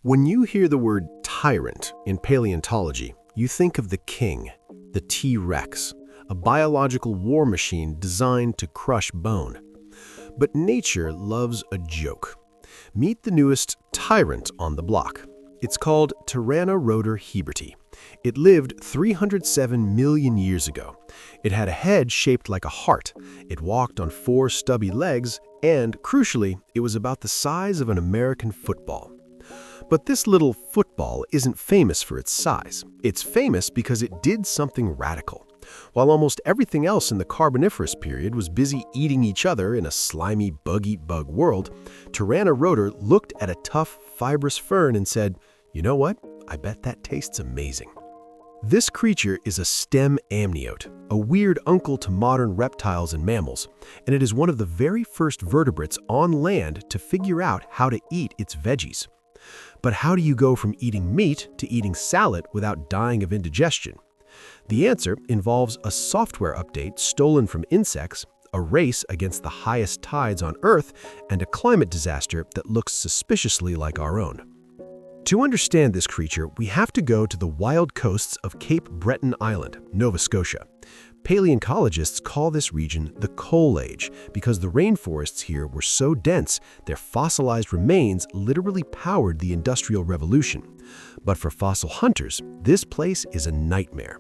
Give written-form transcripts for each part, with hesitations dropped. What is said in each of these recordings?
When you hear the word tyrant in paleontology, you think of the king, the T-Rex, a biological war machine designed to crush bone. But nature loves a joke. Meet the newest tyrant on the block. It's called Tyrannoroder heberti. It lived 307 million years ago. It had a head shaped like a heart. It walked on 4 stubby legs, and, crucially, it was about the size of an American football. But this little football isn't famous for its size. It's famous because it did something radical. While almost everything else in the Carboniferous period was busy eating each other in a slimy bug-eat-bug world, Tyrannoroder looked at a tough, fibrous fern and said, "You know what? I bet that tastes amazing." This creature is a stem amniote, a weird uncle to modern reptiles and mammals, and it is one of the very first vertebrates on land to figure out how to eat its veggies. But how do you go from eating meat to eating salad without dying of indigestion? The answer involves a software update stolen from insects, a race against the highest tides on Earth, and a climate disaster that looks suspiciously like our own. To understand this creature, we have to go to the wild coasts of Cape Breton Island, Nova Scotia. Paleontologists call this region the Coal Age because the rainforests here were so dense their fossilized remains literally powered the Industrial Revolution. But for fossil hunters, this place is a nightmare.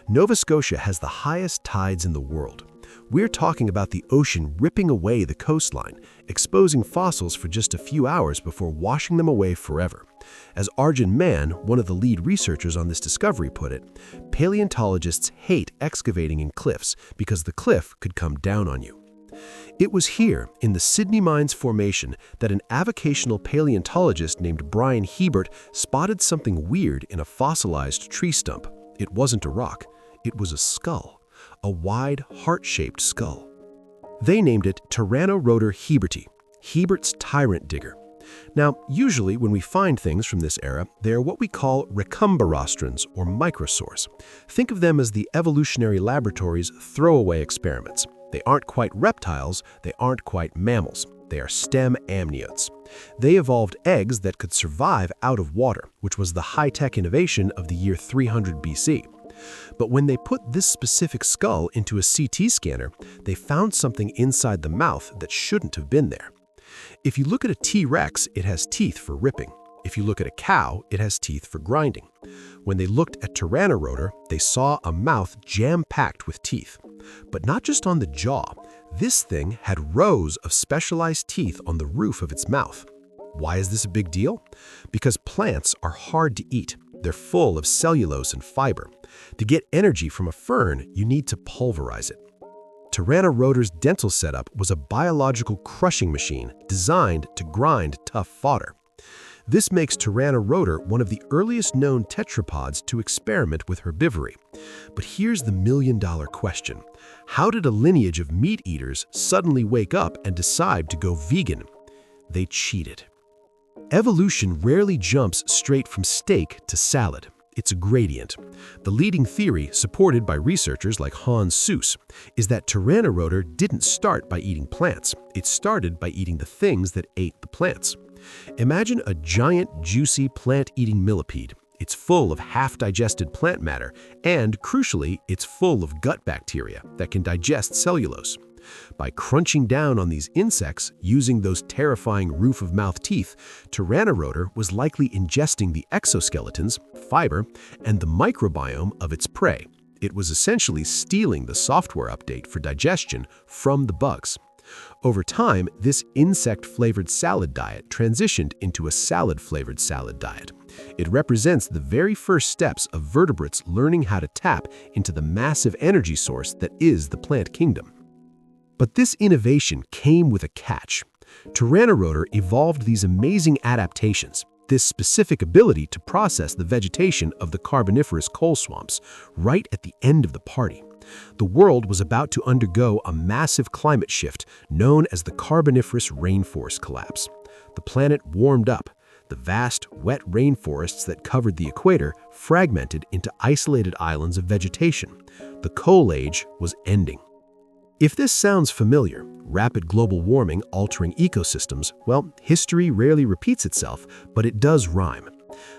Nova Scotia has the highest tides in the world. We're talking about the ocean ripping away the coastline, exposing fossils for just a few hours before washing them away forever. As Arjun Mann, one of the lead researchers on this discovery, put it, paleontologists hate excavating in cliffs because the cliff could come down on you. It was here, in the Sydney Mines Formation, that an avocational paleontologist named Brian Hebert spotted something weird in a fossilized tree stump. It wasn't a rock, it was a skull. A wide, heart-shaped skull. They named it Tyrannoroder heberti, Hebert's tyrant digger. Now, usually when we find things from this era, they are what we call recumberostrans or microsaurs. Think of them as the evolutionary laboratory's throwaway experiments. They aren't quite reptiles, they aren't quite mammals. They are stem amniotes. They evolved eggs that could survive out of water, which was the high-tech innovation of the year 300 BC. But when they put this specific skull into a CT scanner, they found something inside the mouth that shouldn't have been there. If you look at a T-Rex, it has teeth for ripping. If you look at a cow, it has teeth for grinding. When they looked at Tyrannoroder, they saw a mouth jam-packed with teeth. But not just on the jaw. This thing had rows of specialized teeth on the roof of its mouth. Why is this a big deal? Because plants are hard to eat. They're full of cellulose and fiber. To get energy from a fern, you need to pulverize it. Tyrannoroder's dental setup was a biological crushing machine designed to grind tough fodder. This makes Tyrannoroder one of the earliest known tetrapods to experiment with herbivory. But here's the million-dollar question. How did a lineage of meat eaters suddenly wake up and decide to go vegan? They cheated. Evolution rarely jumps straight from steak to salad. It's a gradient. The leading theory, supported by researchers like Hans Suess, is that Tyrannoroder didn't start by eating plants. It started by eating the things that ate the plants. Imagine a giant, juicy, plant-eating millipede. It's full of half-digested plant matter, and, crucially, it's full of gut bacteria that can digest cellulose. By crunching down on these insects, using those terrifying roof-of-mouth teeth, Tyrannoroder was likely ingesting the exoskeletons, fiber, and the microbiome of its prey. It was essentially stealing the software update for digestion from the bugs. Over time, this insect-flavored salad diet transitioned into a salad-flavored salad diet. It represents the very first steps of vertebrates learning how to tap into the massive energy source that is the plant kingdom. But this innovation came with a catch. Tyrannoroder evolved these amazing adaptations, this specific ability to process the vegetation of the Carboniferous coal swamps, right at the end of the party. The world was about to undergo a massive climate shift known as the Carboniferous rainforest collapse. The planet warmed up. The vast, wet rainforests that covered the equator fragmented into isolated islands of vegetation. The Coal Age was ending. If this sounds familiar, rapid global warming altering ecosystems, well, history rarely repeats itself, but it does rhyme.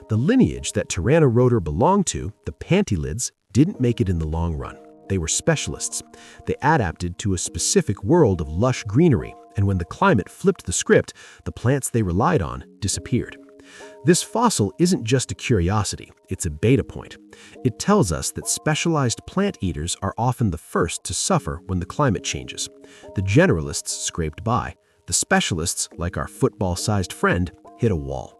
The lineage that Tyrannoroder belonged to, the pantelids, didn't make it in the long run. They were specialists. They adapted to a specific world of lush greenery, and when the climate flipped the script, the plants they relied on disappeared. This fossil isn't just a curiosity, it's a beta point. It tells us that specialized plant eaters are often the first to suffer when the climate changes. The generalists scraped by. The specialists, like our football-sized friend, hit a wall.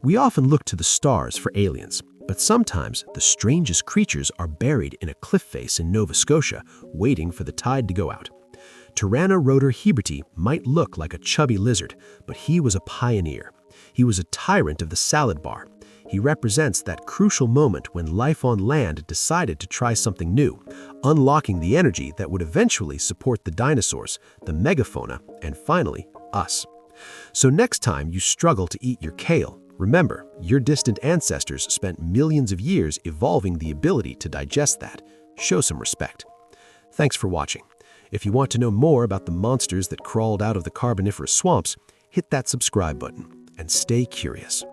We often look to the stars for aliens, but sometimes the strangest creatures are buried in a cliff face in Nova Scotia, waiting for the tide to go out. Tyrannoroder heberti might look like a chubby lizard, but he was a pioneer. He was a tyrant of the salad bar. He represents that crucial moment when life on land decided to try something new, unlocking the energy that would eventually support the dinosaurs, the megafauna, and finally, us. So next time you struggle to eat your kale, remember, your distant ancestors spent millions of years evolving the ability to digest that. Show some respect. Thanks for watching. If you want to know more about the monsters that crawled out of the Carboniferous swamps, hit that subscribe button and stay curious.